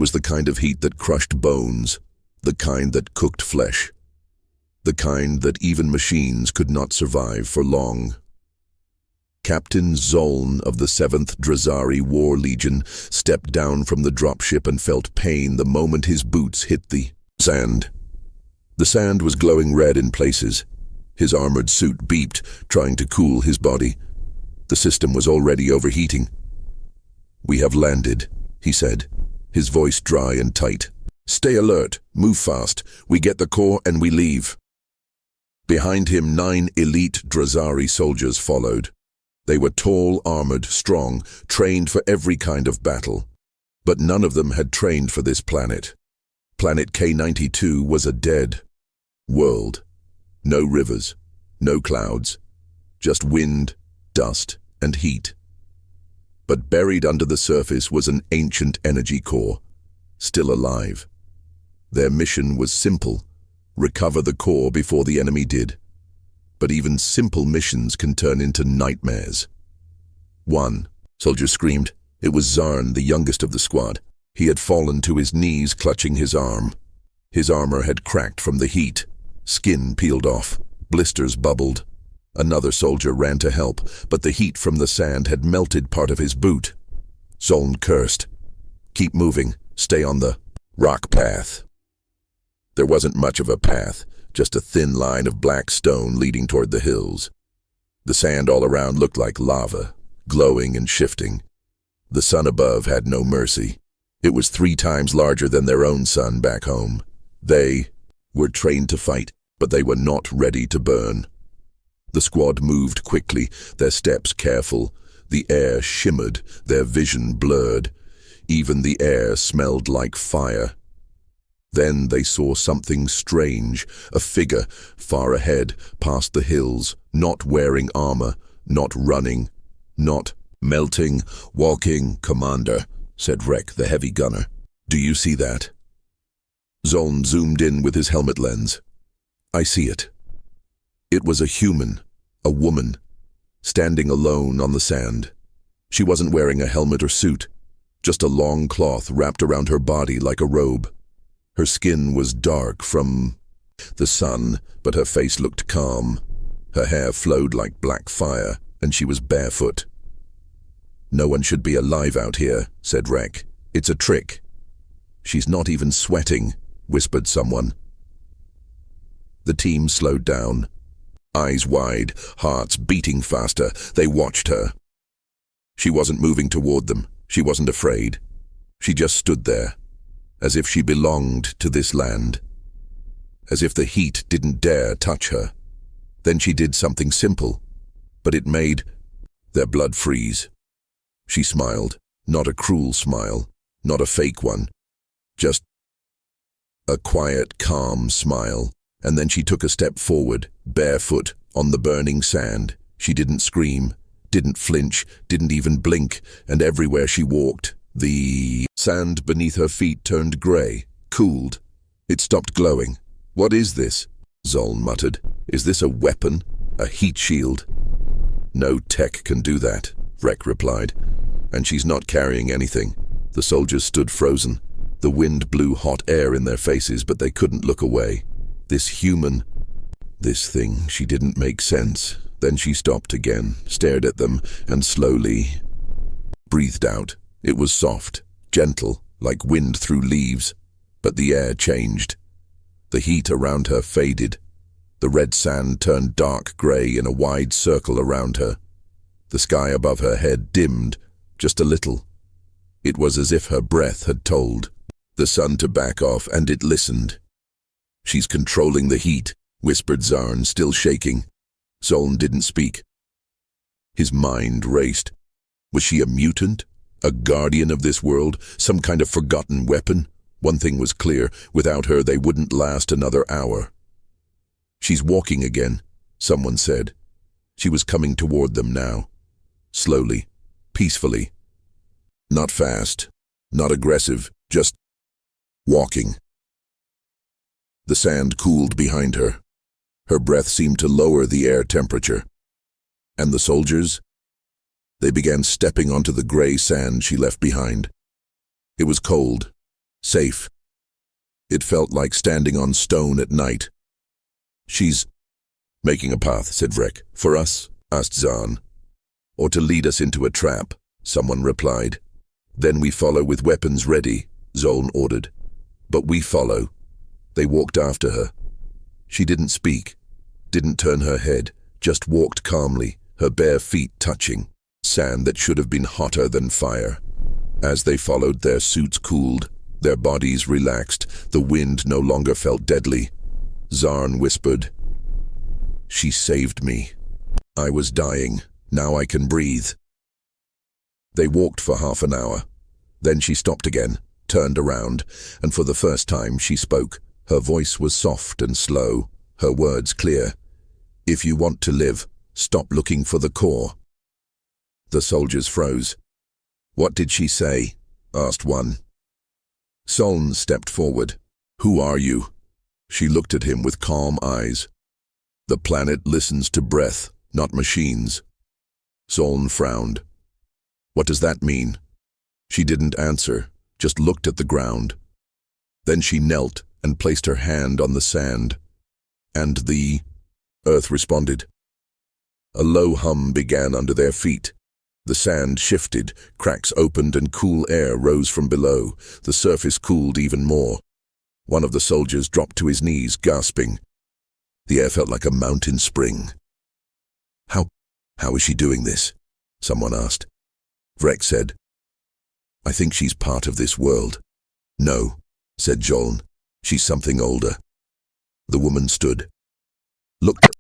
was the kind of heat that crushed bones, the kind that cooked flesh, the kind that even machines could not survive for long. Captain Zoln of the 7th Drazari War Legion stepped down from the dropship and felt pain the moment his boots hit the sand. The sand was glowing red in places. His armored suit beeped, trying to cool his body. The system was already overheating. "We have landed," he said, his voice dry and tight. "Stay alert, move fast, we get the core and we leave." Behind him, 9 elite Drazari soldiers followed. They were tall, armored, strong, trained for every kind of battle. But none of them had trained for this planet. Planet K-92 was a dead world. No rivers, no clouds, just wind, dust, and heat. But buried under the surface was an ancient energy core, still alive. Their mission was simple: recover the core before the enemy did. But even simple missions can turn into nightmares. "One," soldier screamed. It was Zarn, the youngest of the squad. He had fallen to his knees, clutching his arm. His armor had cracked from the heat. Skin peeled off. Blisters bubbled. Another soldier ran to help, but the heat from the sand had melted part of his boot. Zoln cursed. "Keep moving. Stay on the rock path." There wasn't much of a path, just a thin line of black stone leading toward the hills. The sand all around looked like lava, glowing and shifting. The sun above had no mercy. It was 3 times larger than their own sun back home. They were trained to fight, but they were not ready to burn. The squad moved quickly, their steps careful. The air shimmered, their vision blurred. Even the air smelled like fire. Then they saw something strange, a figure far ahead, past the hills, not wearing armor, not running, not melting. "Walking, Commander," said Rek, the heavy gunner. "Do you see that?" Zoln zoomed in with his helmet lens. "I see it." It was a human, a woman, standing alone on the sand. She wasn't wearing a helmet or suit, just a long cloth wrapped around her body like a robe. Her skin was dark from the sun, but her face looked calm. Her hair flowed like black fire, and she was barefoot. "No one should be alive out here," said Rek. "It's a trick." "She's not even sweating," whispered someone. The team slowed down. Eyes wide, hearts beating faster, they watched her. She wasn't moving toward them. She wasn't afraid. She just stood there, as if she belonged to this land, as if the heat didn't dare touch her. Then she did something simple, but it made their blood freeze. She smiled, not a cruel smile, not a fake one, just a quiet, calm smile. And then she took a step forward, barefoot, on the burning sand. She didn't scream, didn't flinch, didn't even blink, and everywhere she walked, the sand beneath her feet turned grey, cooled. It stopped glowing. "What is this?" Zoln muttered. "Is this a weapon? A heat shield?" "No tech can do that," Rek replied. "And she's not carrying anything." The soldiers stood frozen. The wind blew hot air in their faces, but they couldn't look away. This human, this thing, she didn't make sense. Then she stopped again, stared at them, and slowly breathed out. It was soft, gentle, like wind through leaves. But the air changed. The heat around her faded. The red sand turned dark grey in a wide circle around her. The sky above her head dimmed, just a little. It was as if her breath had told the sun to back off, and it listened. "She's controlling the heat," whispered Zarn, still shaking. Zoln didn't speak. His mind raced. Was she a mutant? A guardian of this world? Some kind of forgotten weapon? One thing was clear, without her they wouldn't last another hour. "She's walking again," someone said. She was coming toward them now. Slowly, peacefully. Not fast, not aggressive, just walking. The sand cooled behind her. Her breath seemed to lower the air temperature. And the soldiers? They began stepping onto the grey sand she left behind. It was cold, Safe. It felt like standing on stone at night. She's making a path, said Vrek. For us? Asked Zahn. Or to lead us into a trap, someone replied. Then we follow with weapons ready, Zoln ordered. But we follow. They walked after her. She didn't speak, didn't turn her head, just walked calmly, her bare feet touching sand that should have been hotter than fire. As they followed, their suits cooled, their bodies relaxed, the wind no longer felt deadly. Zarn whispered, "She saved me. I was dying. Now I can breathe." They walked for half an hour. Then she stopped again, turned around, and for the first time she spoke. Her voice was soft and slow, her words clear. "If you want to live, stop looking for the core." The soldiers froze. "What did she say?" asked one. Soln stepped forward. "Who are you?" She looked at him with calm eyes. "The planet listens to breath, not machines." Soln frowned. "What does that mean?" She didn't answer, just looked at the ground. Then she knelt and placed her hand on the sand. And the earth responded. A low hum began under their feet. The sand shifted, cracks opened, and cool air rose from below. The surface cooled even more. One of the soldiers dropped to his knees, gasping. The air felt like a mountain spring. How is she doing this?" someone asked. Vrek said, "I think she's part of this world." "No," said Joln. "She's something older." The woman stood, looked at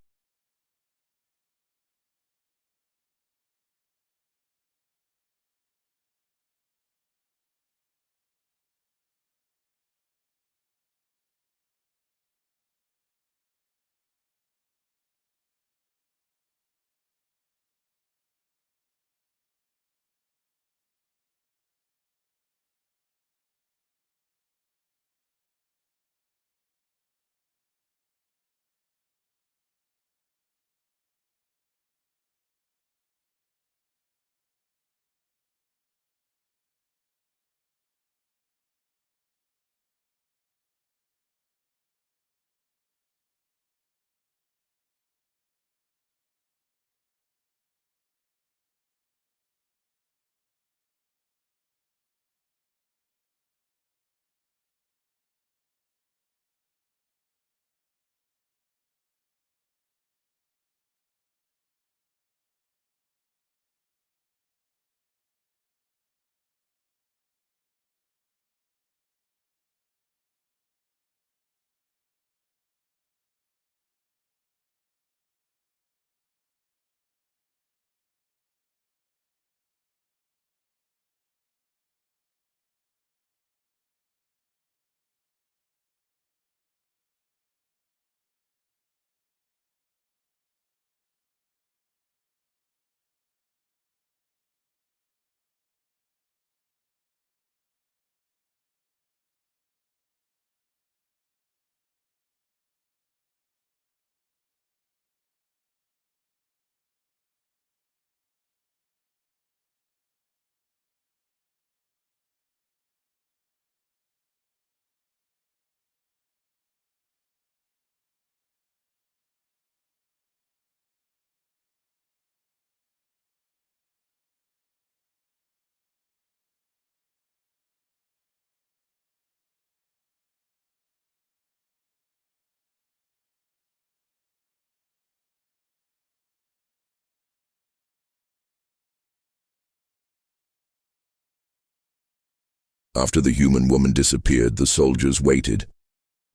After the human woman disappeared, the soldiers waited.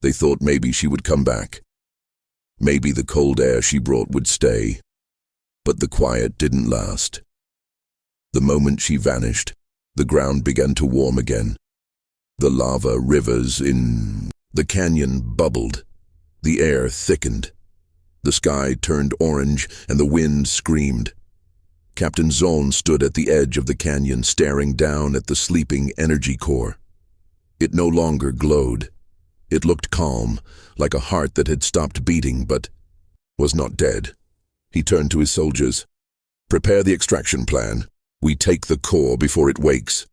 They thought maybe she would come back. Maybe the cold air she brought would stay. But the quiet didn't last. The moment she vanished, the ground began to warm again. The lava rivers in the canyon bubbled. The air thickened. The sky turned orange and the wind screamed. Captain Zoln stood at the edge of the canyon, staring down at the sleeping energy core. It no longer glowed. It looked calm, like a heart that had stopped beating but was not dead. He turned to his soldiers. "Prepare the extraction plan. We take the core before it wakes."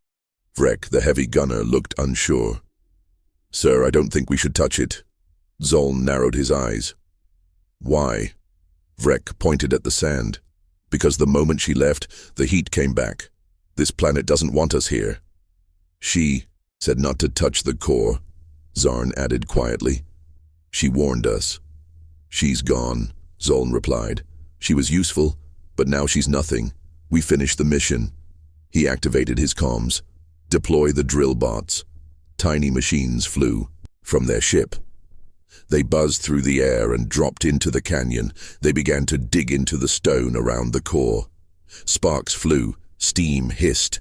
Vrek, the heavy gunner, looked unsure. Sir, I don't think we should touch it. Zoln narrowed his eyes. Why? Vrek pointed at the sand. Because the moment she left, the heat came back. This planet doesn't want us here. She said not to touch the core, Zarn added quietly. She warned us. She's gone, Zoln replied. She was useful, but now she's nothing. We finished the mission. He activated his comms. Deploy the drill bots. Tiny machines flew from their ship. They buzzed through the air and dropped into the canyon. They began to dig into the stone around the core. Sparks flew, steam hissed.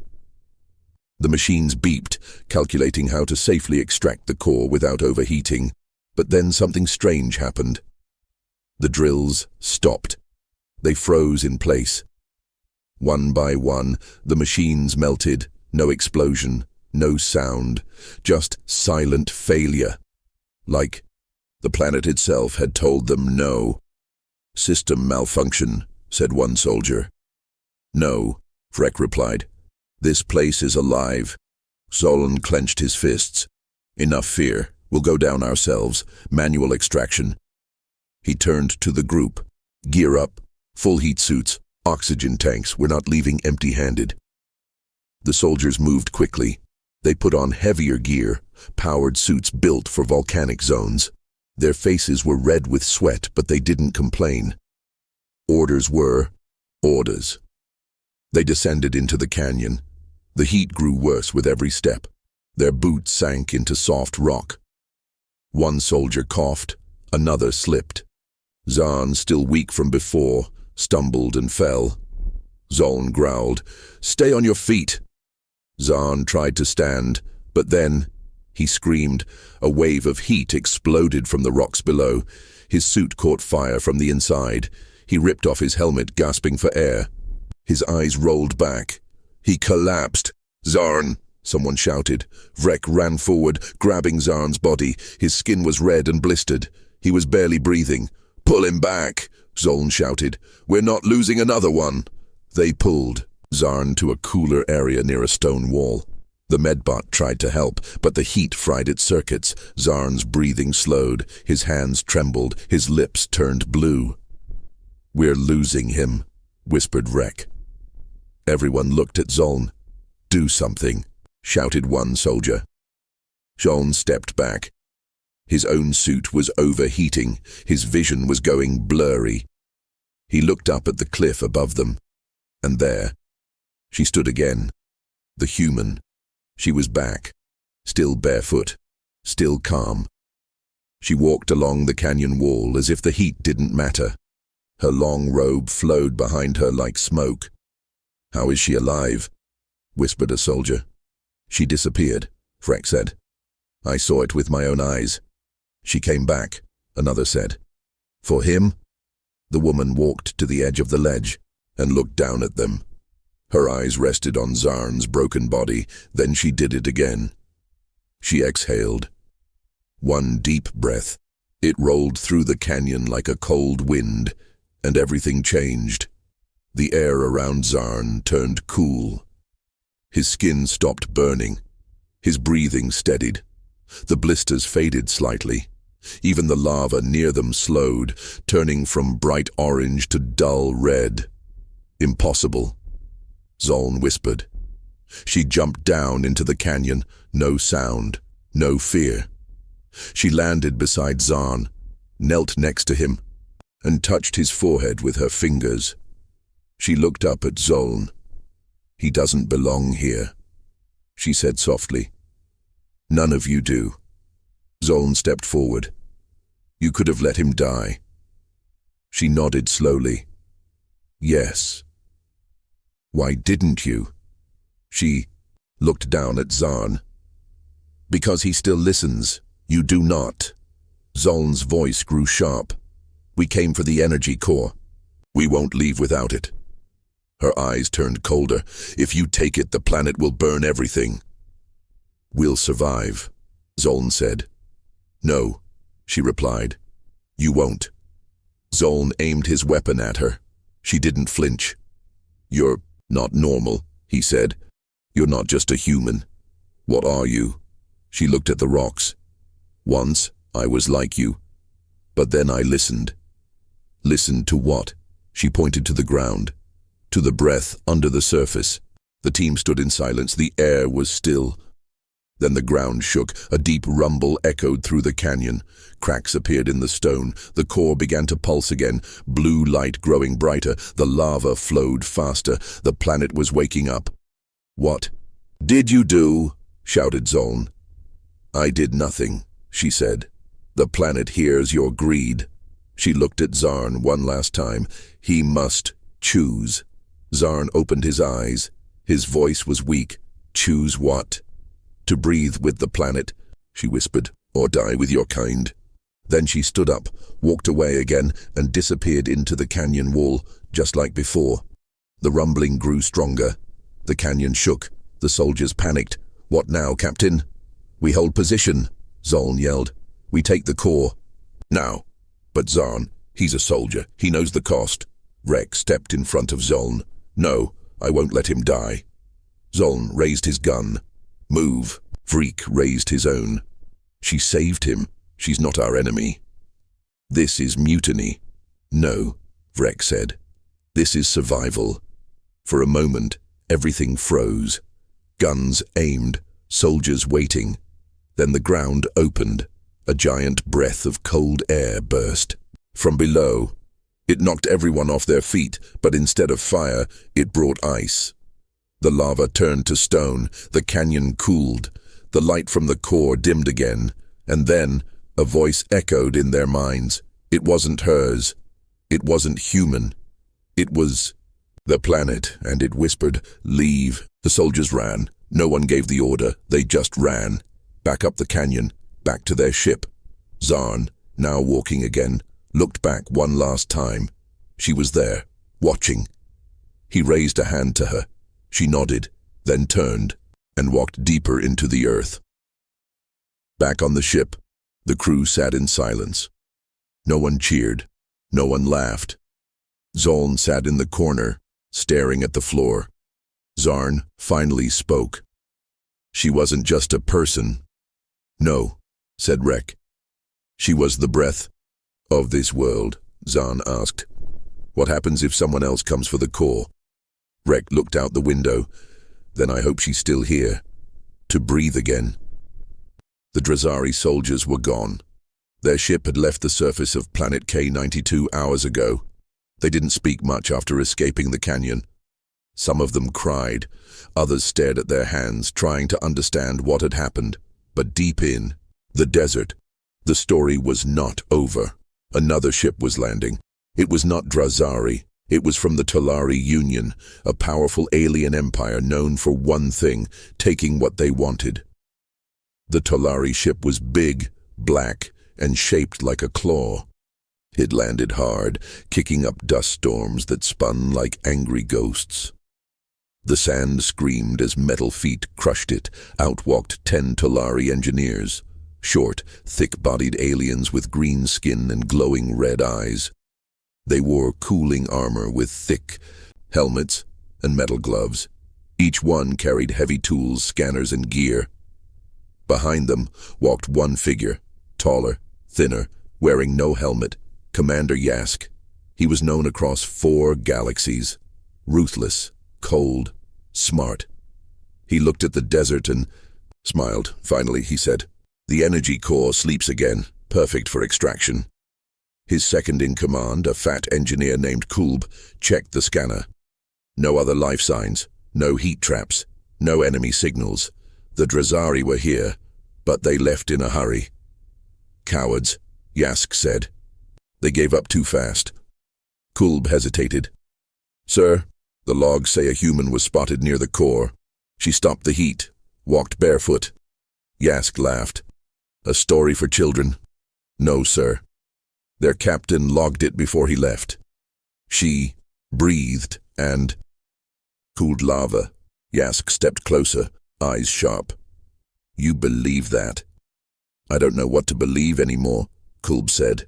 The machines beeped, calculating how to safely extract the core without overheating. But then something strange happened. The drills stopped. They froze in place. One by one, the machines melted. No explosion, no sound, just silent failure. Like the planet itself had told them no. System malfunction, said one soldier. No, Vrek replied. This place is alive. Solon clenched his fists. Enough fear. We'll go down ourselves. Manual extraction. He turned to the group. Gear up. Full heat suits. Oxygen tanks. We're not leaving empty-handed. The soldiers moved quickly. They put on heavier gear, powered suits built for volcanic zones. Their faces were red with sweat, but they didn't complain. Orders were orders. They descended into the canyon. The heat grew worse with every step. Their boots sank into soft rock. One soldier coughed, another slipped. Zahn, still weak from before, stumbled and fell. Zoln growled, "Stay on your feet." Zahn tried to stand, but then, he screamed. A wave of heat exploded from the rocks below. His suit caught fire from the inside. He ripped off his helmet, gasping for air. His eyes rolled back. He collapsed. "Zarn!" someone shouted. Vrek ran forward, grabbing Zarn's body. His skin was red and blistered. He was barely breathing. "Pull him back!" Zoln shouted. "We're not losing another one." They pulled Zarn to a cooler area near a stone wall. The medbot tried to help, but the heat fried its circuits. Zarn's breathing slowed. His hands trembled. His lips turned blue. "We're losing him," whispered Vrek. Everyone looked at Zoln. "Do something," shouted one soldier. Zoln stepped back. His own suit was overheating. His vision was going blurry. He looked up at the cliff above them. And there, she stood again. The human. She was back. Still barefoot. Still calm. She walked along the canyon wall as if the heat didn't matter. Her long robe flowed behind her like smoke. "How is she alive?" whispered a soldier. "She disappeared," Vrek said. "I saw it with my own eyes." "She came back," another said. "For him?" The woman walked to the edge of the ledge and looked down at them. Her eyes rested on Zarn's broken body, then she did it again. She exhaled. One deep breath. It rolled through the canyon like a cold wind, and everything changed. The air around Zarn turned cool. His skin stopped burning. His breathing steadied. The blisters faded slightly. Even the lava near them slowed, turning from bright orange to dull red. "Impossible," Zoln whispered. She jumped down into the canyon, no sound, no fear. She landed beside Zarn, knelt next to him, and touched his forehead with her fingers. She looked up at Zoln. "He doesn't belong here," she said softly. "None of you do." Zoln stepped forward. "You could have let him die." She nodded slowly. "Yes." "Why didn't you?" She looked down at Zarn. "Because he still listens. You do not." Zoln's voice grew sharp. "We came for the energy core. We won't leave without it." Her eyes turned colder. "If you take it, the planet will burn everything." "We'll survive," Zoln said. "No," she replied. "You won't." Zoln aimed his weapon at her. She didn't flinch. "You're not normal," he said. "You're not just a human. What are you?" She looked at the rocks. Once, I was like you. But then I listened. Listened to what? She pointed to the ground. To the breath under the surface. The team stood in silence. The air was still. Then the ground shook. A deep rumble echoed through the canyon. Cracks appeared in the stone. The core began to pulse again. Blue light growing brighter. The lava flowed faster. The planet was waking up. "What did you do?" shouted Zoln. "I did nothing," she said. "The planet hears your greed." She looked at Zarn one last time. He must choose. Zarn opened his eyes. His voice was weak. "Choose what?" "To breathe with the planet," she whispered, "or die with your kind." Then she stood up, walked away again, and disappeared into the canyon wall, just like before. The rumbling grew stronger. The canyon shook. The soldiers panicked. "What now, Captain?" "We hold position," Zoln yelled. "We take the core." "Now." "But Zarn, he's a soldier. He knows the cost." Rex stepped in front of Zoln. "No, I won't let him die." Zoln raised his gun. "Move." Vreek raised his own. "She saved him. She's not our enemy." "This is mutiny." "No," Vrek said. "This is survival." For a moment, everything froze. Guns aimed, soldiers waiting. Then the ground opened. A giant breath of cold air burst. From below, it knocked everyone off their feet, but instead of fire, it brought ice. The lava turned to stone. The canyon cooled. The light from the core dimmed again. And then, a voice echoed in their minds. It wasn't hers. It wasn't human. It was the planet, and it whispered, "Leave." The soldiers ran. No one gave the order. They just ran. Back up the canyon, back to their ship. Zarn, now walking again, looked back one last time. She was there, watching. He raised a hand to her. She nodded, then turned, and walked deeper into the earth. Back on the ship, the crew sat in silence. No one cheered. No one laughed. Zoln sat in the corner, staring at the floor. Zarn finally spoke. "She wasn't just a person." "No," said Rek. "She was the breath of this world," Zarn asked. "What happens if someone else comes for the core?" Rek looked out the window. "Then I hope she's still here, to breathe again." The Drazari soldiers were gone. Their ship had left the surface of planet K-92 hours ago. They didn't speak much after escaping the canyon. Some of them cried. Others stared at their hands, trying to understand what had happened. But deep in the desert, the story was not over. Another ship was landing. It was not Drazari. It was from the Tolari Union, a powerful alien empire known for one thing, taking what they wanted. The Tolari ship was big, black, and shaped like a claw. It landed hard, kicking up dust storms that spun like angry ghosts. The sand screamed as metal feet crushed it. Out walked 10 Tolari engineers, short, thick-bodied aliens with green skin and glowing red eyes. They wore cooling armor with thick helmets and metal gloves. Each one carried heavy tools, scanners, and gear. Behind them walked one figure, taller, thinner, wearing no helmet, Commander Yask. He was known across 4 galaxies. Ruthless, cold, smart. He looked at the desert and smiled. Finally, he said, "The energy core sleeps again, perfect for extraction." His second-in-command, a fat engineer named Kulb, checked the scanner. No other life signs, no heat traps, no enemy signals. The Drazari were here, but they left in a hurry. "Cowards," Yask said. "They gave up too fast." Kulb hesitated. "Sir, the logs say a human was spotted near the core. She stopped the heat, walked barefoot." Yask laughed. "A story for children?" "No, sir. Their captain logged it before he left. She breathed and cooled lava." Yask stepped closer, eyes sharp. "You believe that?" "I don't know what to believe anymore," Kulb said.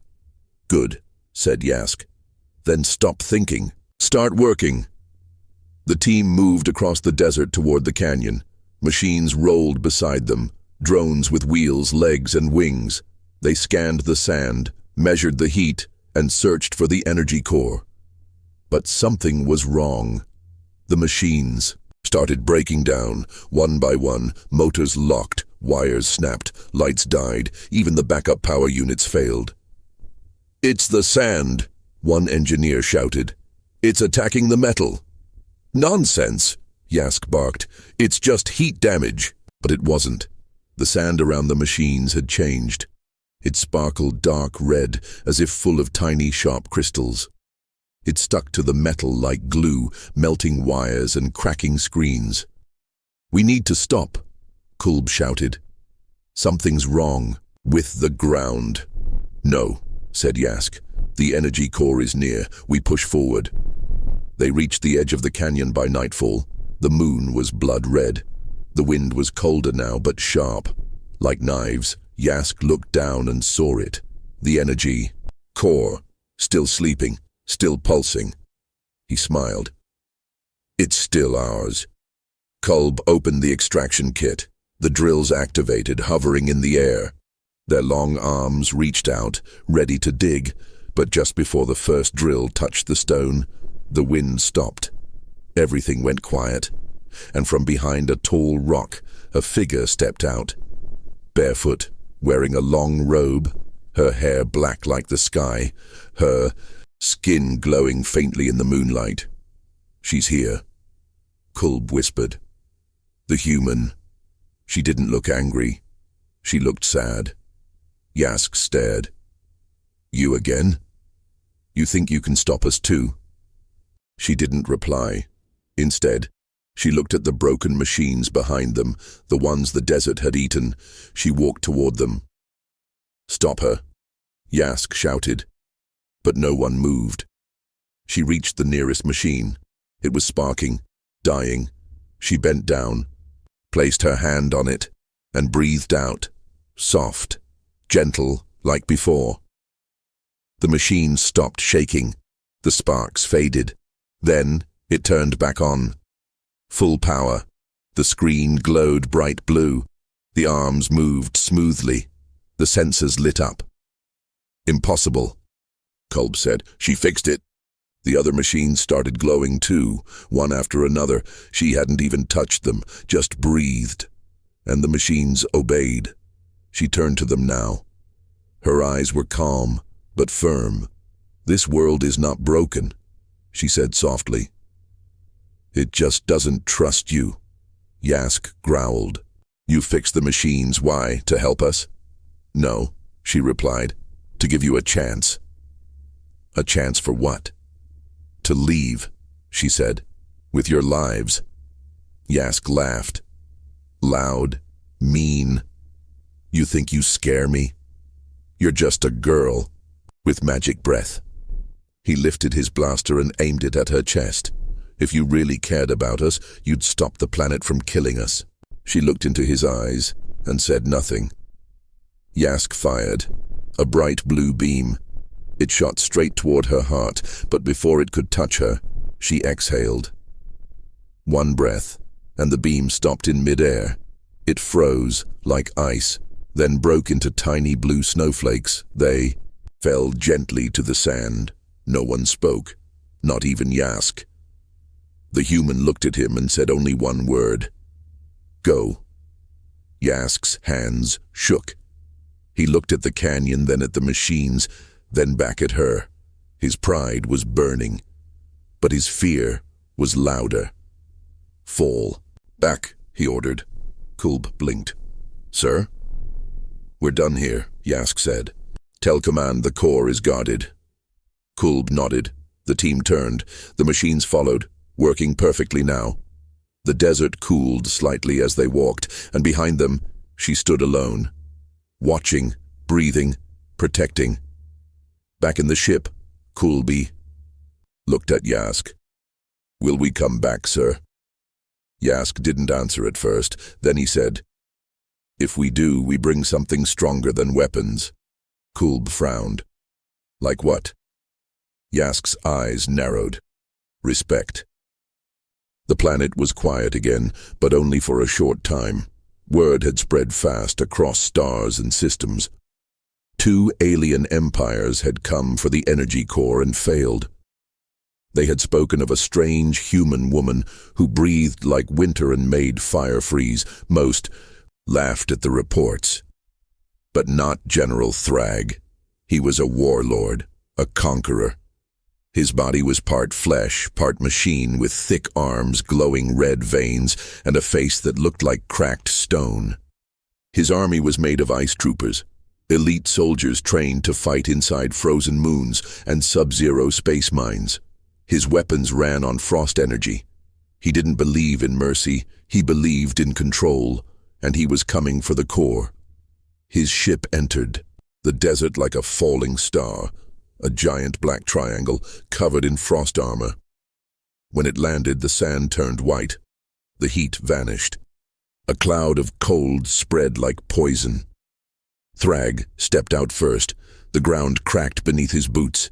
"Good," said Yask. "Then stop thinking. Start working." The team moved across the desert toward the canyon. Machines rolled beside them, drones with wheels, legs, and wings. They scanned the sand, measured the heat, and searched for the energy core. But something was wrong. The machines started breaking down, one by one. Motors locked, wires snapped, lights died, even the backup power units failed. "It's the sand," one engineer shouted. "It's attacking the metal." "Nonsense," Yask barked. "It's just heat damage." But it wasn't. The sand around the machines had changed. It sparkled dark red, as if full of tiny sharp crystals. It stuck to the metal like glue, melting wires and cracking screens. "We need to stop," Kulb shouted. "Something's wrong with the ground." "No," said Yask. "The energy core is near. We push forward." They reached the edge of the canyon by nightfall. The moon was blood red. The wind was colder now, but sharp. Like knives, Yask looked down and saw it. The energy core, still sleeping, still pulsing. He smiled. "It's still ours." Kulb opened the extraction kit. The drills activated, hovering in the air. Their long arms reached out, ready to dig, but just before the first drill touched the stone, the wind stopped. Everything went quiet, and from behind a tall rock, a figure stepped out. Barefoot, wearing a long robe, her hair black like the sky, her skin glowing faintly in the moonlight. "She's here," Kulb whispered. "The human." She didn't look angry. She looked sad. Yask stared. "You again? You think you can stop us too?" She didn't reply. Instead, she looked at the broken machines behind them, the ones the desert had eaten. She walked toward them. "Stop her," Yask shouted. But no one moved. She reached the nearest machine. It was sparking, dying. She bent down, placed her hand on it, and breathed out, soft, gentle, like before. The machine stopped shaking. The sparks faded. Then it turned back on. Full power. The screen glowed bright blue. The arms moved smoothly. The sensors lit up. "Impossible," Kulb said. "She fixed it." The other machines started glowing too, one after another. She hadn't even touched them, just breathed. And the machines obeyed. She turned to them now. Her eyes were calm, but firm. "This world is not broken," she said softly. "It just doesn't trust you," Yask growled. "You fixed the machines. Why? To help us?" "No," she replied. "To give you a chance." "A chance for what?" "To leave," she said. "With your lives." Yask laughed. Loud, mean. "You think you scare me? You're just a girl with magic breath." He lifted his blaster and aimed it at her chest. "If you really cared about us, you'd stop the planet from killing us." She looked into his eyes and said nothing. Yask fired. A bright blue beam. It shot straight toward her heart, but before it could touch her, she exhaled. One breath, and the beam stopped in midair. It froze, like ice, then broke into tiny blue snowflakes. They fell gently to the sand. No one spoke, not even Yask. The human looked at him and said only one word. "Go." Yask's hands shook. He looked at the canyon, then at the machines, then back at her. His pride was burning, but his fear was louder. "Fall back," he ordered. Kulb blinked. "Sir?" "We're done here," Yask said. "Tell command the core is guarded." Kulb nodded. The team turned. The machines followed, working perfectly now. The desert cooled slightly as they walked, and behind them, she stood alone, watching, breathing, protecting. Back in the ship, Kulbi looked at Yask. "Will we come back, sir?" Yask didn't answer at first. Then he said, "If we do, we bring something stronger than weapons." Kulb frowned. "Like what?" Yask's eyes narrowed. "Respect." The planet was quiet again, but only for a short time. Word had spread fast across stars and systems. 2 alien empires had come for the energy core and failed. They had spoken of a strange human woman who breathed like winter and made fire freeze. Most laughed at the reports. But not General Thrag. He was a warlord, a conqueror. His body was part flesh, part machine, with thick arms, glowing red veins, and a face that looked like cracked stone. His army was made of ice troopers, elite soldiers trained to fight inside frozen moons and sub-zero space mines. His weapons ran on frost energy. He didn't believe in mercy, he believed in control, and he was coming for the core. His ship entered, the desert like a falling star, a giant black triangle covered in frost armor. When it landed, the sand turned white. The heat vanished. A cloud of cold spread like poison. Thrag stepped out first. The ground cracked beneath his boots.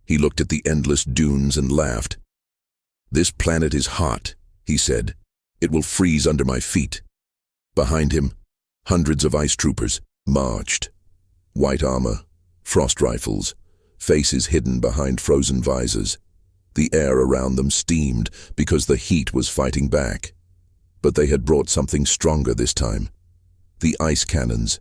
He looked at the endless dunes and laughed. "This planet is hot," he said. "It will freeze under my feet." Behind him, hundreds of ice troopers marched. White armor, frost rifles, faces hidden behind frozen visors. The air around them steamed because the heat was fighting back. But they had brought something stronger this time. The ice cannons.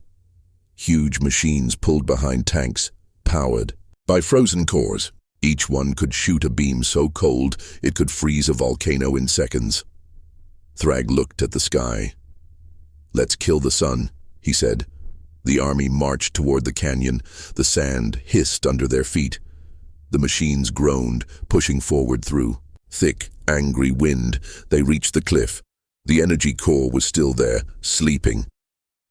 Huge machines pulled behind tanks, powered by frozen cores. Each one could shoot a beam so cold it could freeze a volcano in seconds. Thrag looked at the sky. "Let's kill the sun," he said. The army marched toward the canyon. The sand hissed under their feet. The machines groaned, pushing forward through thick, angry wind. They reached the cliff. The energy core was still there, sleeping.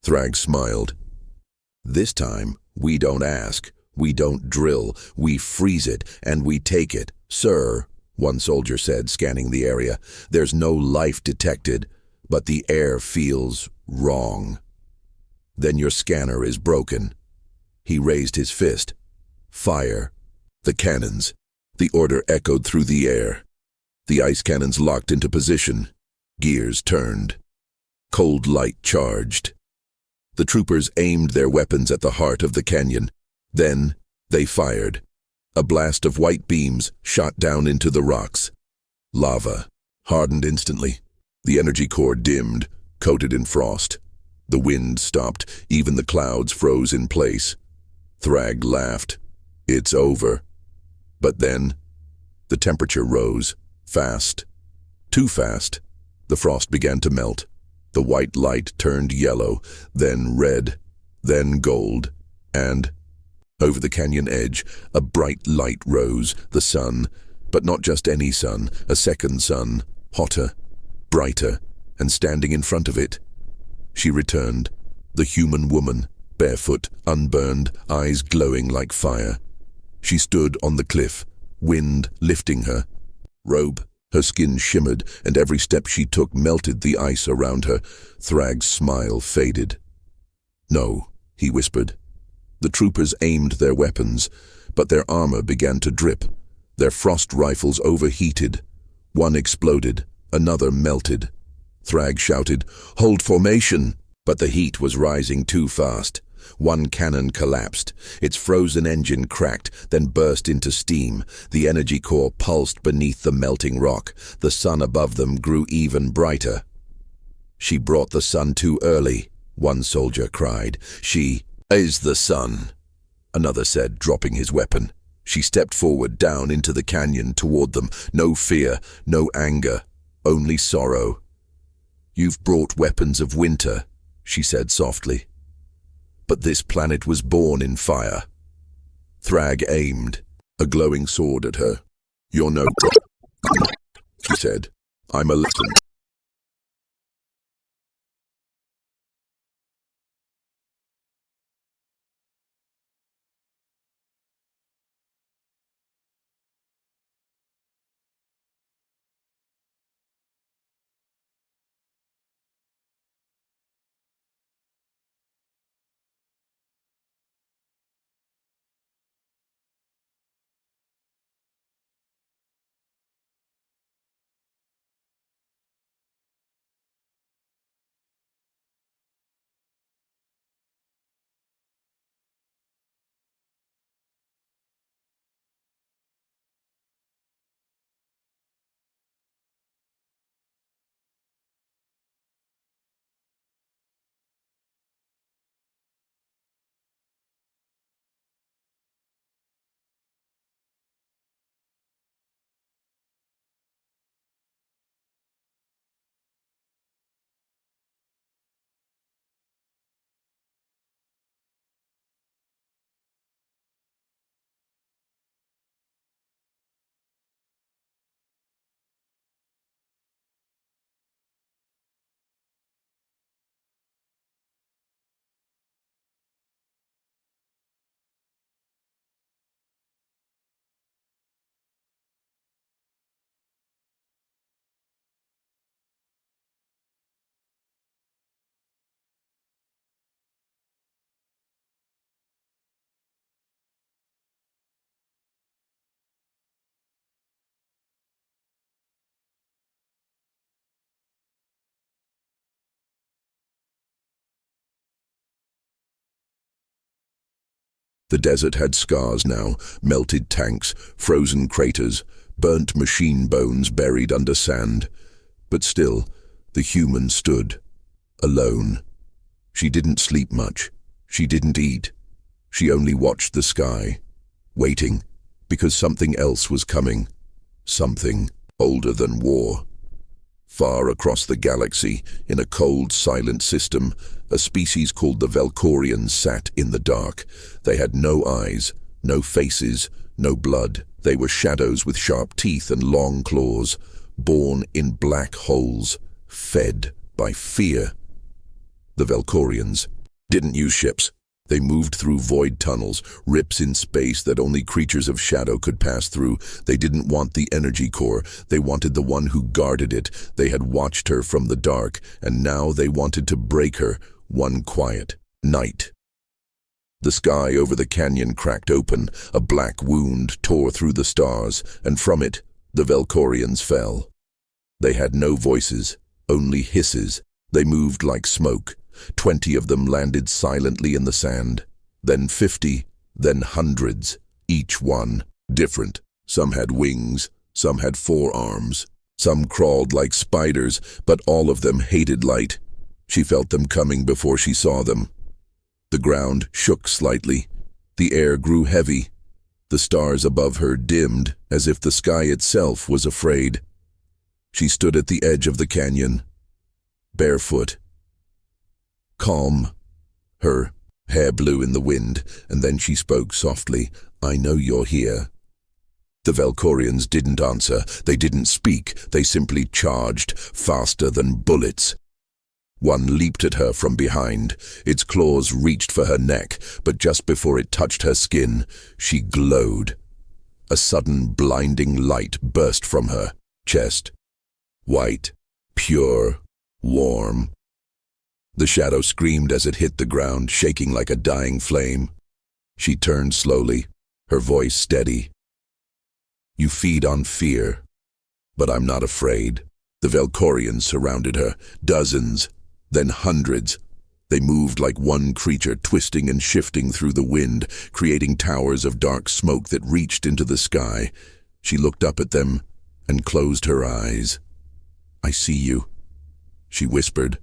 Thrag smiled. "This time, we don't ask. We don't drill. We freeze it, and we take it." "Sir," one soldier said, scanning the area, "there's no life detected, but the air feels wrong." "Then your scanner is broken." He raised his fist. "Fire." The cannons. The order echoed through the air. The ice cannons locked into position. Gears turned. Cold light charged. The troopers aimed their weapons at the heart of the canyon. Then they fired. A blast of white beams shot down into the rocks. Lava hardened instantly. The energy core dimmed, coated in frost. The wind stopped. Even the clouds froze in place. Thrag laughed. "It's over." But then, the temperature rose. Fast. Too fast. The frost began to melt. The white light turned yellow, then red, then gold, and over the canyon edge, a bright light rose, the sun, but not just any sun, a second sun, hotter, brighter, and standing in front of it. She returned, the human woman, barefoot, unburned, eyes glowing like fire. She stood on the cliff, wind lifting her. Robe, her skin shimmered, and every step she took melted the ice around her. Thrag's smile faded. "No," he whispered. The troopers aimed their weapons, but their armor began to drip. Their frost rifles overheated. One exploded, another melted. Thrag shouted, "Hold formation!" But the heat was rising too fast. One cannon collapsed. Its frozen engine cracked, then burst into steam. The energy core pulsed beneath the melting rock. The sun above them grew even brighter. "She brought the sun too early," one soldier cried. "She is the sun," another said, dropping his weapon. She stepped forward down into the canyon toward them. No fear, no anger, only sorrow. "You've brought weapons of winter," she said softly. "But this planet was born in fire." Thrag aimed, a glowing sword at her. "You're no god," she said. "I'm a lesson." The desert had scars now, melted tanks, frozen craters, burnt machine bones buried under sand. But still, the human stood, alone. She didn't sleep much. She didn't eat. She only watched the sky, waiting, because something else was coming. Something older than war. Far across the galaxy, in a cold, silent system, a species called the Valkorians sat in the dark. They had no eyes, no faces, no blood. They were shadows with sharp teeth and long claws, born in black holes, fed by fear. The Valkorians didn't use ships. They moved through void tunnels, rips in space that only creatures of shadow could pass through. They didn't want the energy core. They wanted the one who guarded it. They had watched her from the dark, and now they wanted to break her, one quiet night. The sky over the canyon cracked open. A black wound tore through the stars, and from it, the Valkorians fell. They had no voices, only hisses. They moved like smoke. 20 of them landed silently in the sand, then 50, then hundreds, each one different. Some had wings, some had 4 arms, some crawled like spiders, but all of them hated light. She felt them coming before she saw them. The ground shook slightly. The air grew heavy. The stars above her dimmed, as if the sky itself was afraid. She stood at the edge of the canyon, barefoot, calm. Her hair blew in the wind, and then she spoke softly. "I know you're here." The Valkorians didn't answer. They didn't speak. They simply charged, faster than bullets. One leaped at her from behind. Its claws reached for her neck, but just before it touched her skin, she glowed. A sudden blinding light burst from her chest. White, pure, warm. The shadow screamed as it hit the ground, shaking like a dying flame. She turned slowly, her voice steady. "You feed on fear, but I'm not afraid." The Valkorians surrounded her, dozens, then hundreds. They moved like one creature, twisting and shifting through the wind, creating towers of dark smoke that reached into the sky. She looked up at them and closed her eyes. "I see you," she whispered.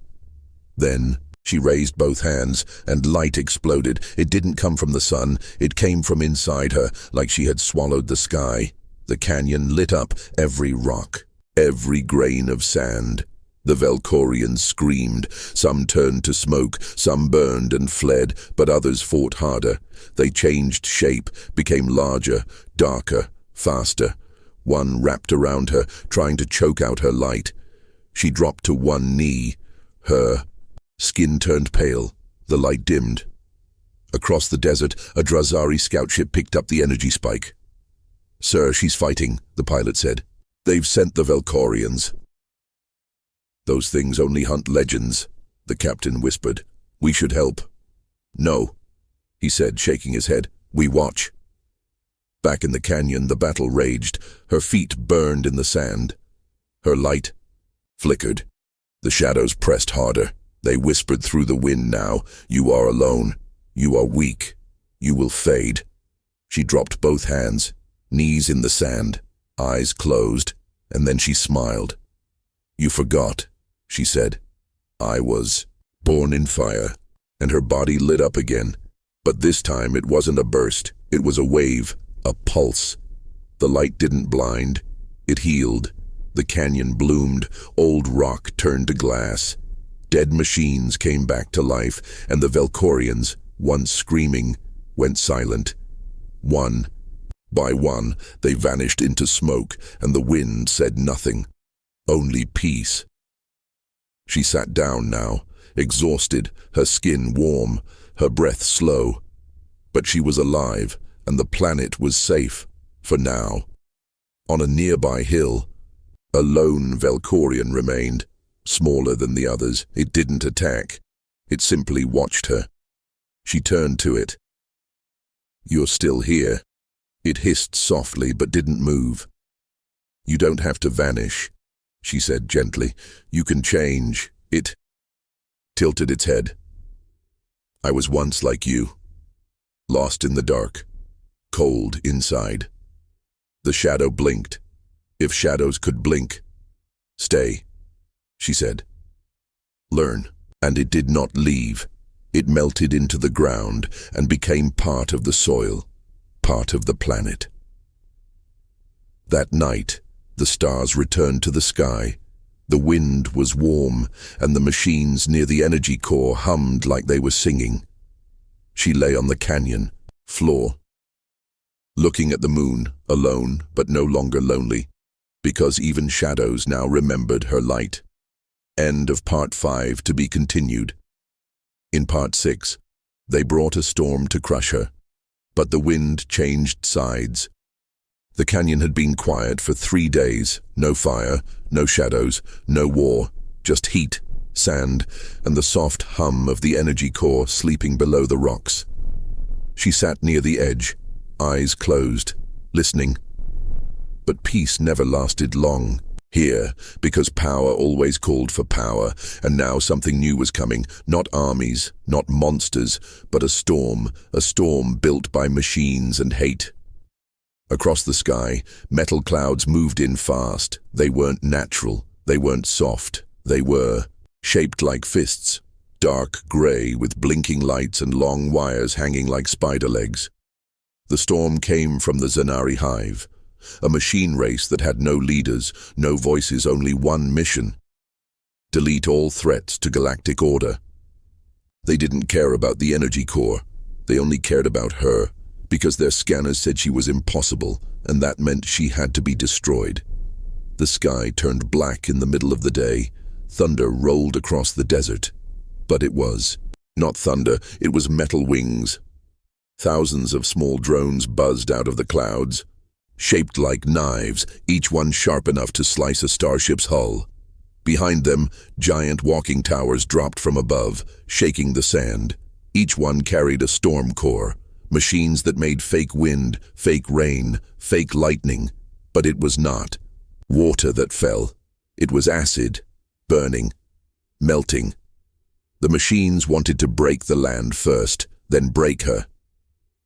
Then she raised both hands, and light exploded. It didn't come from the sun. It came from inside her, like she had swallowed the sky. The canyon lit up, every rock, every grain of sand. The Valkorians screamed. Some turned to smoke, some burned and fled, but others fought harder. They changed shape, became larger, darker, faster. One wrapped around her, trying to choke out her light. She dropped to one knee. Her skin turned pale. The light dimmed. Across the desert, a Drazari scout ship picked up the energy spike. "Sir, she's fighting," the pilot said. "They've sent the Valkorians." "Those things only hunt legends," the captain whispered. "We should help." "No," he said, shaking his head. "We watch." Back in the canyon, the battle raged. Her feet burned in the sand. Her light flickered. The shadows pressed harder. They whispered through the wind now. "You are alone. You are weak. You will fade." She dropped both hands, knees in the sand, eyes closed, and then she smiled. "You forgot," she said. "I was born in fire." And her body lit up again. But this time it wasn't a burst. It was a wave, a pulse. The light didn't blind. It healed. The canyon bloomed. Old rock turned to glass. Dead machines came back to life, and the Valkorians, once screaming, went silent. One by one, they vanished into smoke, and the wind said nothing. Only peace. She sat down now, exhausted, her skin warm, her breath slow. But she was alive, and the planet was safe, for now. On a nearby hill, a lone Valkorian remained, smaller than the others. It didn't attack. It simply watched her. She turned to it. "You're still here." It hissed softly but didn't move. "You don't have to vanish," she said gently. "You can change." It tilted its head. "I was once like you. lost in the dark, cold inside. The shadow blinked. If shadows could blink. "Stay," she said. "Learn." And it did not leave. It melted into the ground and became part of the soil, part of the planet. That night, the stars returned to the sky. The wind was warm, and the machines near the energy core hummed like they were singing. She lay on the canyon floor, looking at the moon, alone but no longer lonely, because even shadows now remembered her light. End of Part 5 to be continued. In Part 6, they brought a storm to crush her, but the wind changed sides. The canyon had been quiet for 3 days, no fire, no shadows, no war, just heat, sand, and the soft hum of the energy core sleeping below the rocks. She sat near the edge, eyes closed, listening. But peace never lasted long here, because power always called for power, and now something new was coming, not armies, not monsters, but a storm built by machines and hate. Across the sky, metal clouds moved in fast. They weren't natural, they weren't soft, they were shaped like fists, dark grey with blinking lights and long wires hanging like spider legs. The storm came from the Zanari hive, a machine race that had no leaders, no voices, only one mission: delete all threats to galactic order. They didn't care about the energy core, they only cared about her, because their scanners said she was impossible, and that meant she had to be destroyed. The sky turned black in the middle of the day. Thunder rolled across the desert. But it was not thunder, it was metal wings. Thousands of small drones buzzed out of the clouds, shaped like knives, each one sharp enough to slice a starship's hull. Behind them, giant walking towers dropped from above, shaking the sand. Each one carried a storm core, machines that made fake wind, fake rain, fake lightning. But it was not water that fell. It was acid, burning, melting. The machines wanted to break the land first, then break her.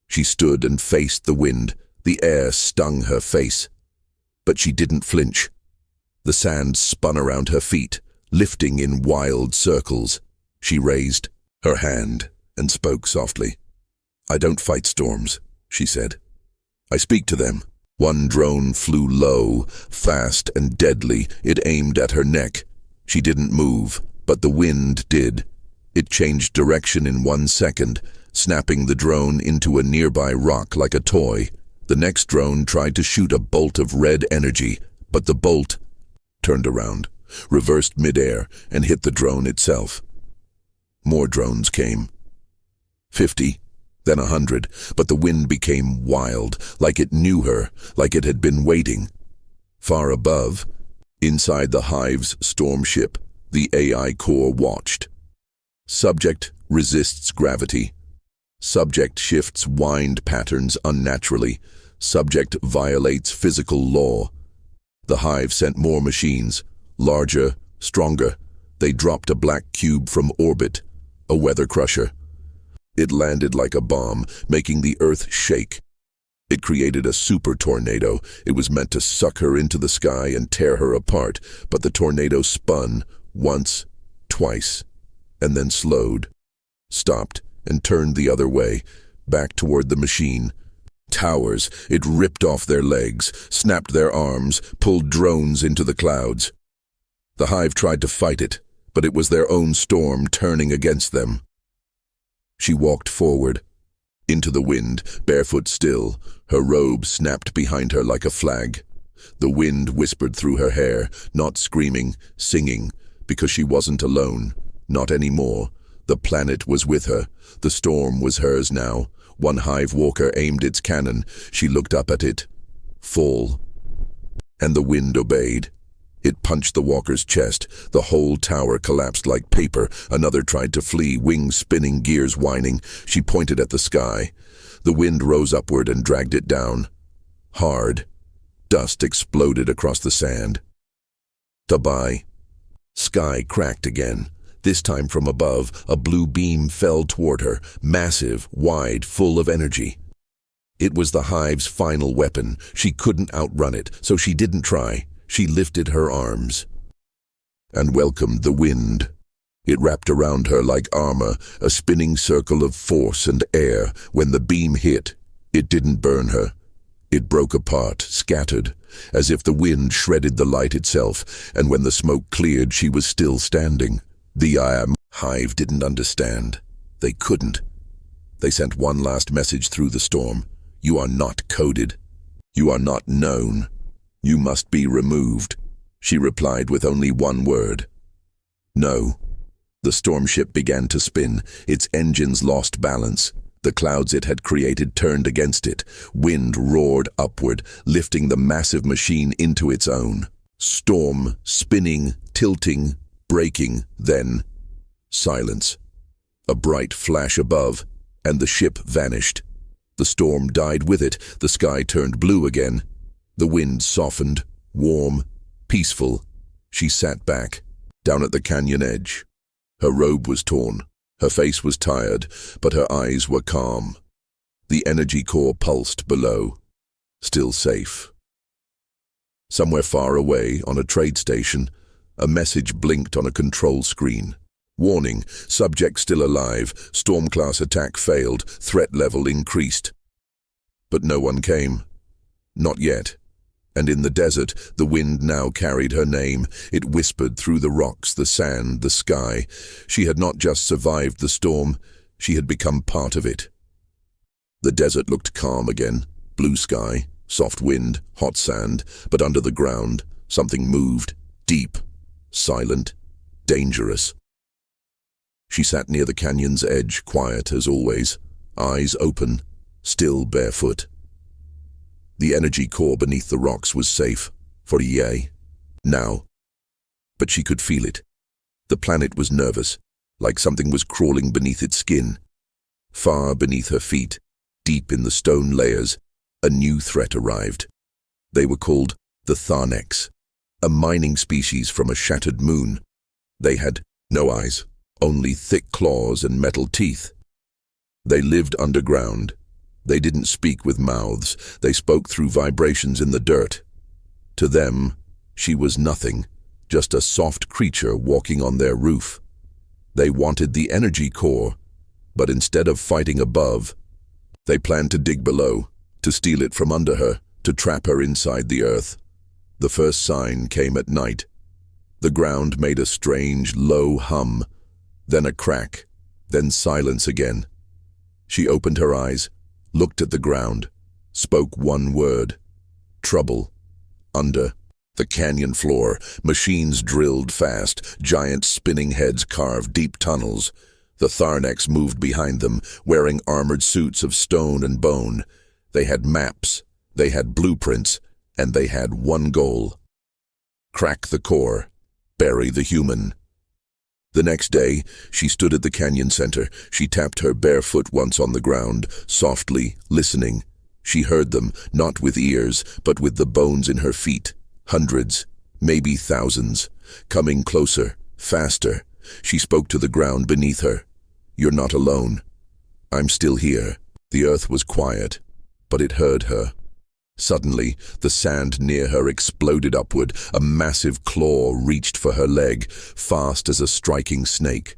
She stood and faced the wind. The air stung her face. But she didn't flinch. The sand spun around her feet, lifting in wild circles. She raised her hand and spoke softly. "I don't fight storms," she said. "I speak to them." One drone flew low, fast and deadly. It aimed at her neck. She didn't move, but the wind did. It changed direction in 1 second, snapping the drone into a nearby rock like a toy. The next drone tried to shoot a bolt of red energy, but the bolt turned around, reversed midair, and hit the drone itself. More drones came. 50, then 100, but the wind became wild, like it knew her, like it had been waiting. Far above, inside the hive's storm ship, the AI core watched. Subject resists gravity. Subject shifts wind patterns unnaturally. Subject violates physical law. The hive sent more machines, larger, stronger. They dropped a black cube from orbit, a weather crusher. It landed like a bomb, making the earth shake. It created a super tornado. It was meant to suck her into the sky and tear her apart, but the tornado spun once, twice, and then slowed, stopped, and turned the other way, back toward the machine. Towers, it ripped off their legs, snapped their arms, pulled drones into the clouds. The hive tried to fight it, but it was their own storm turning against them. She walked forward, into the wind, barefoot still. Her robe snapped behind her like a flag. The wind whispered through her hair, not screaming, singing, because she wasn't alone, not anymore. The planet was with her. The storm was hers now. One hive walker aimed its cannon. She looked up at it. Fall. And the wind obeyed. It punched the walker's chest. The whole tower collapsed like paper. Another tried to flee, wings spinning, gears whining. She pointed at the sky. The wind rose upward and dragged it down. Hard. Dust exploded across the sand. Tabai. Sky cracked again. This time from above, a blue beam fell toward her, massive, wide, full of energy. It was the hive's final weapon. She couldn't outrun it, so she didn't try. She lifted her arms and welcomed the wind. It wrapped around her like armor, a spinning circle of force and air. When the beam hit, it didn't burn her. It broke apart, scattered, as if the wind shredded the light itself, and when the smoke cleared, she was still standing. The hive didn't understand. They couldn't. They sent one last message through the storm. You are not coded. You are not known. You must be removed. She replied with only one word. No. The storm ship began to spin. Its engines lost balance. The clouds it had created turned against it. Wind roared upward, lifting the massive machine into its own. Storm, spinning, tilting, breaking, then silence. A bright flash above, and the ship vanished. The storm died with it. The sky turned blue again. The wind softened, warm, peaceful. She sat back, down at the canyon edge. Her robe was torn. Her face was tired, but her eyes were calm. The energy core pulsed below, still safe. Somewhere far away, on a trade station, a message blinked on a control screen. Warning, subject still alive, storm class attack failed, threat level increased. But no one came. Not yet. And in the desert, the wind now carried her name. It whispered through the rocks, the sand, the sky. She had not just survived the storm, she had become part of it. The desert looked calm again. Blue sky, soft wind, hot sand, but under the ground, something moved, deep, silent, dangerous. She sat near the canyon's edge, quiet as always, eyes open, still barefoot. The energy core beneath the rocks was safe, for now. But she could feel it. The planet was nervous, like something was crawling beneath its skin. Far beneath her feet, deep in the stone layers, a new threat arrived. They were called the Tharnex, a mining species from a shattered moon. They had no eyes, only thick claws and metal teeth. They lived underground. They didn't speak with mouths. They spoke through vibrations in the dirt. To them, she was nothing, just a soft creature walking on their roof. They wanted the energy core, but instead of fighting above, they planned to dig below, to steal it from under her, to trap her inside the earth. The first sign came at night. The ground made a strange, low hum, then a crack, then silence again. She opened her eyes, looked at the ground, spoke one word. Trouble. Under. The canyon floor, machines drilled fast, giant spinning heads carved deep tunnels. The Tharnex moved behind them, wearing armored suits of stone and bone. They had maps, they had blueprints, and they had one goal. Crack the core, bury the human. The next day, she stood at the canyon center. She tapped her bare foot once on the ground, softly, listening. She heard them, not with ears, but with the bones in her feet. Hundreds, maybe thousands, coming closer, faster. She spoke to the ground beneath her. You're not alone. I'm still here. The earth was quiet, but it heard her. Suddenly, the sand near her exploded upward. A massive claw reached for her leg, fast as a striking snake.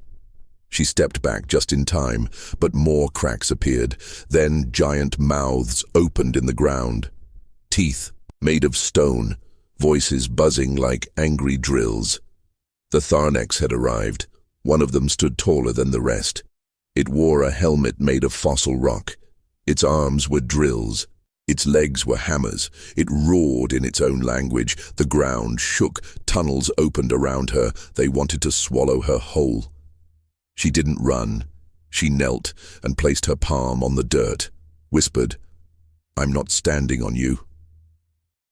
She stepped back just in time, but more cracks appeared. Then giant mouths opened in the ground. Teeth, made of stone, voices buzzing like angry drills. The Tharnex had arrived. One of them stood taller than the rest. It wore a helmet made of fossil rock. Its arms were drills. Its legs were hammers. It roared in its own language. The ground shook. Tunnels opened around her. They wanted to swallow her whole. She didn't run. She knelt and placed her palm on the dirt, whispered, I'm not standing on you.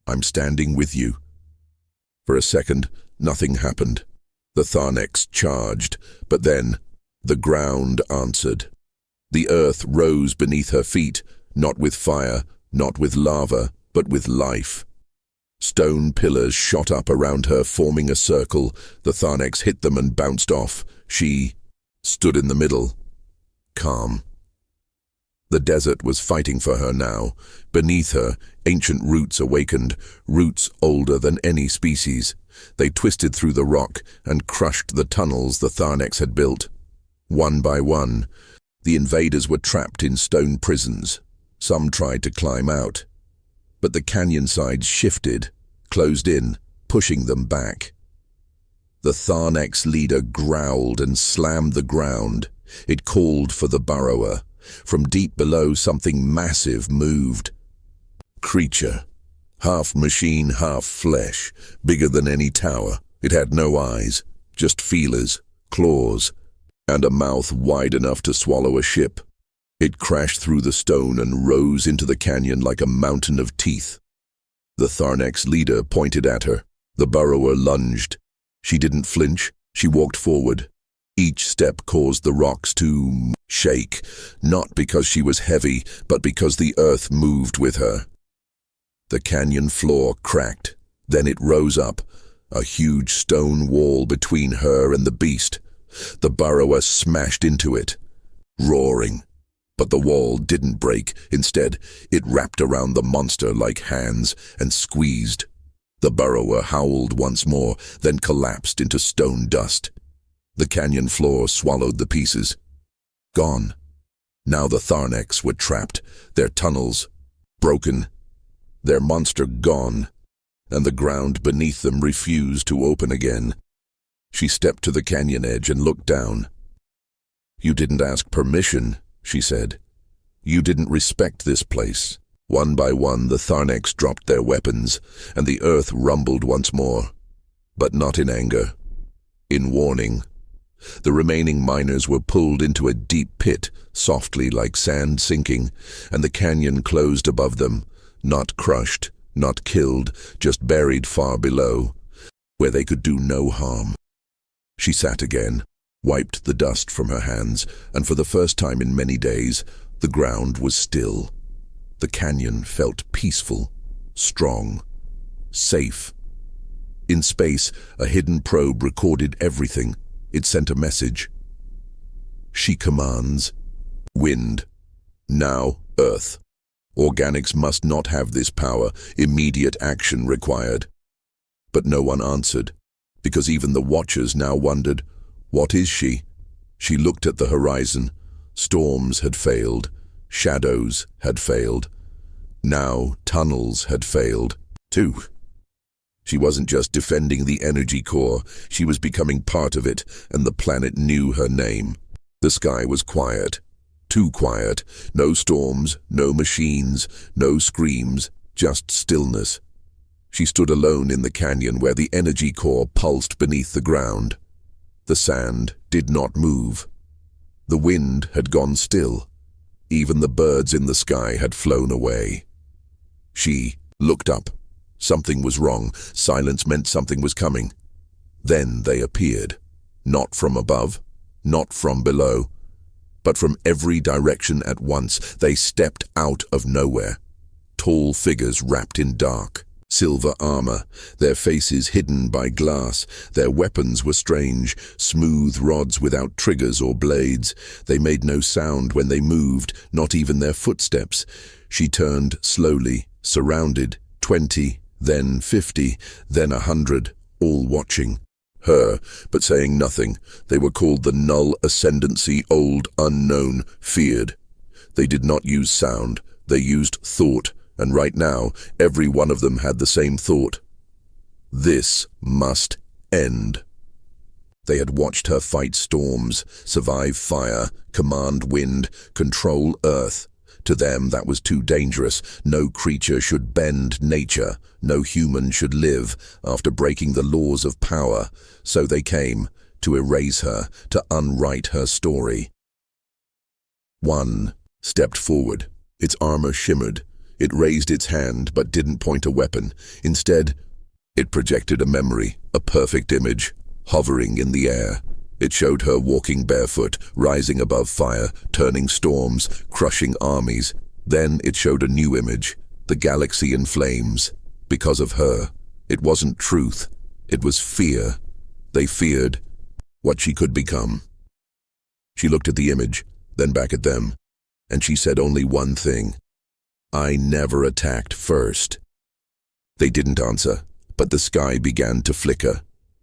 I'm standing with you. For a second, nothing happened. The Tharnex charged, but then the ground answered. The earth rose beneath her feet, not with fire, not with lava, but with life. Stone pillars shot up around her, forming a circle. The Tharnex hit them and bounced off. She stood in the middle, calm. The desert was fighting for her now. Beneath her, ancient roots awakened, roots older than any species. They twisted through the rock and crushed the tunnels the Tharnex had built. One by one, the invaders were trapped in stone prisons. Some tried to climb out, but the canyon sides shifted, closed in, pushing them back. The Tharnex leader growled and slammed the ground. It called for the burrower. From deep below, something massive moved. Creature, half machine, half flesh, bigger than any tower. It had no eyes, just feelers, claws, and a mouth wide enough to swallow a ship. It crashed through the stone and rose into the canyon like a mountain of teeth. The Tharnex leader pointed at her. The burrower lunged. She didn't flinch. She walked forward. Each step caused the rocks to shake, not because she was heavy, but because the earth moved with her. The canyon floor cracked. Then it rose up, a huge stone wall between her and the beast. The burrower smashed into it, roaring. But the wall didn't break. Instead, it wrapped around the monster like hands and squeezed. The burrower howled once more, then collapsed into stone dust. The canyon floor swallowed the pieces. Gone. Now the Tharnex were trapped, their tunnels broken, their monster gone, and the ground beneath them refused to open again. She stepped to the canyon edge and looked down. "You didn't ask permission," she said. "You didn't respect this place." One by one, the Tharnex dropped their weapons, and the earth rumbled once more. But not in anger. In warning. The remaining miners were pulled into a deep pit, softly like sand sinking, and the canyon closed above them, not crushed, not killed, just buried far below, where they could do no harm. She sat again, wiped the dust from her hands, and for the first time in many days, the ground was still. The canyon felt peaceful, strong, safe. In space, a hidden probe recorded everything. It sent a message. She commands. Wind. Now, Earth. Organics must not have this power. Immediate action required. But no one answered, because even the Watchers now wondered, what is she? She looked at the horizon. Storms had failed. Shadows had failed. Now tunnels had failed, too. She wasn't just defending the energy core, she was becoming part of it, and the planet knew her name. The sky was quiet. Too quiet. No storms, no machines, no screams, just stillness. She stood alone in the canyon where the energy core pulsed beneath the ground. The sand did not move. The wind had gone still. Even the birds in the sky had flown away. She looked up. Something was wrong. Silence meant something was coming. Then they appeared. Not from above, not from below, but from every direction at once. They stepped out of nowhere. Tall figures wrapped in dark, silver armor, their faces hidden by glass. Their weapons were strange, smooth rods without triggers or blades. They made no sound when they moved, not even their footsteps. She turned slowly, surrounded, 20, then 50, then 100, all watching. Her, but saying nothing. They were called the Null Ascendancy, Old Unknown, Feared. They did not use sound, they used thought, and right now, every one of them had the same thought. This must end. They had watched her fight storms, survive fire, command wind, control earth. To them, that was too dangerous. No creature should bend nature. No human should live after breaking the laws of power. So they came, to erase her, to unwrite her story. One stepped forward. Its armor shimmered. It raised its hand, but didn't point a weapon. Instead, it projected a memory, a perfect image, hovering in the air. It showed her walking barefoot, rising above fire, turning storms, crushing armies. Then it showed a new image, the galaxy in flames. Because of her, it wasn't truth, it was fear. They feared what she could become. She looked at the image, then back at them, and she said only one thing. I never attacked first. They didn't answer, but the sky began to flicker.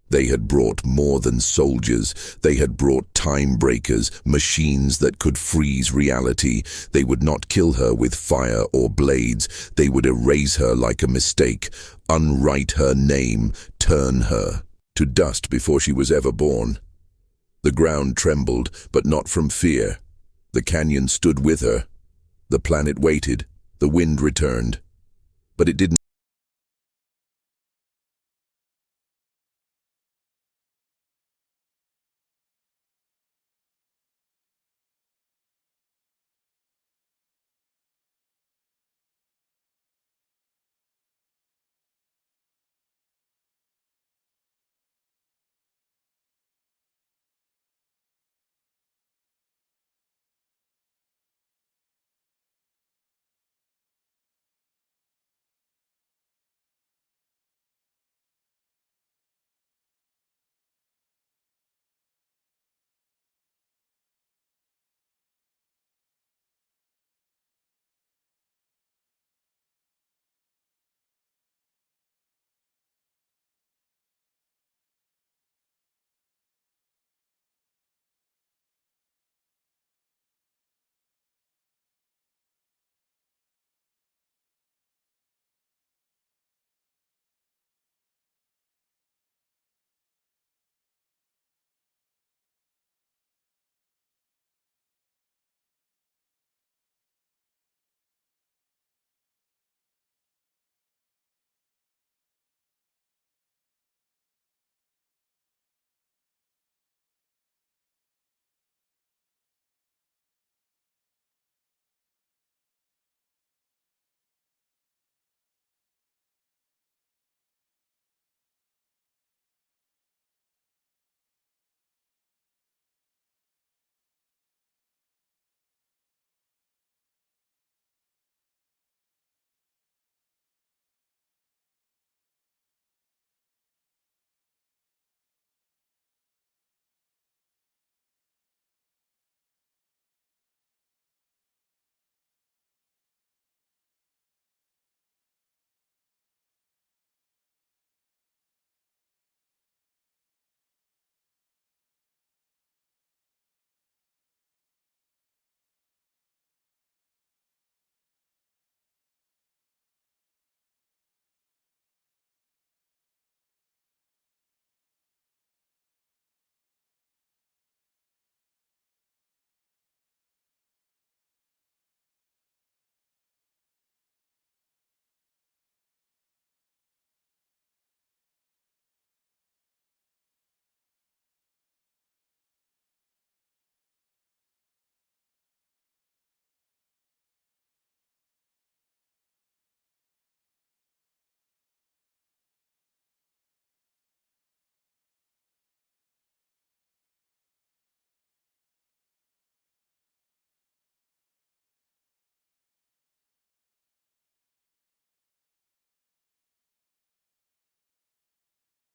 They had brought more than soldiers. They had brought time breakers, machines that could freeze reality. They would not kill her with fire or blades. They would erase her like a mistake, unwrite her name, turn her to dust before she was ever born. The ground trembled, but not from fear. The canyon stood with her. The planet waited. The wind returned. But it didn't